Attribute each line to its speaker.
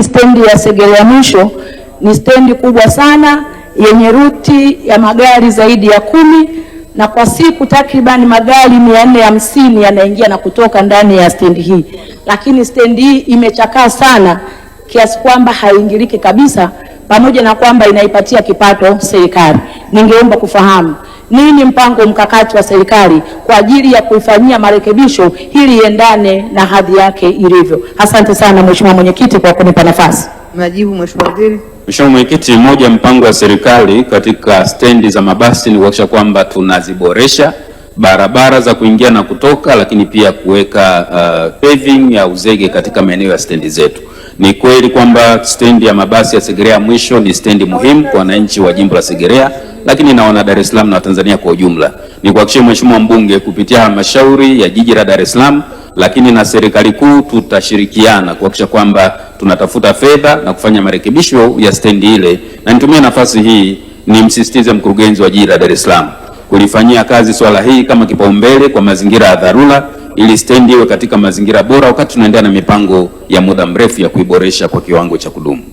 Speaker 1: Stendi ya Segerea mwisho ni stendi kubwa sana yenye ruti ya magari zaidi ya 10, na kwa siku takriban magari 450 yanaingia na kutoka ndani ya stendi hii. Lakini stendi hii imechakaa sana kiasi kwamba haingiliki kabisa, pamoja na kwamba inaipatia kipato serikali. Ningeomba kufahamu nini mpango mkakati wa serikali kwa ajili ya kuifanyia marekebisho ili iendane na hadhi yake ilivyo. Asante sana Mheshimiwa Mwenyekiti kwa kunipa nafasi.
Speaker 2: Majibu Mheshimiwa Waziri.
Speaker 3: Mheshimiwa Mwenyekiti, moja mpango wa serikali katika stendi za mabasi ni kuhakikisha kwamba tunaziboresha barabara za kuingia na kutoka, lakini pia kuweka paving ya uzege katika maeneo ya stendi zetu. Ni kweli kwamba stendi ya mabasi ya Segerea mwisho ni stendi muhimu kwa wananchi wa jimbo la Segerea, lakini na wana Dar es Salaam na Tanzania kwa ujumla. Ni kuhakikishia Mheshimiwa mbunge kupitia halmashauri ya jiji la Dar es Salaam, lakini na serikali kuu tutashirikiana kuhakikisha kwamba tunatafuta fedha na kufanya marekebisho ya stendi ile, na nitumie nafasi hii nimsisitize mkurugenzi wa jiji la Dar es Salaam kulifanyia kazi swala hii kama kipaumbele kwa mazingira ya dharura, ili stendi iwe katika mazingira bora wakati tunaendelea na mipango ya muda mrefu ya kuiboresha kwa kiwango cha kudumu.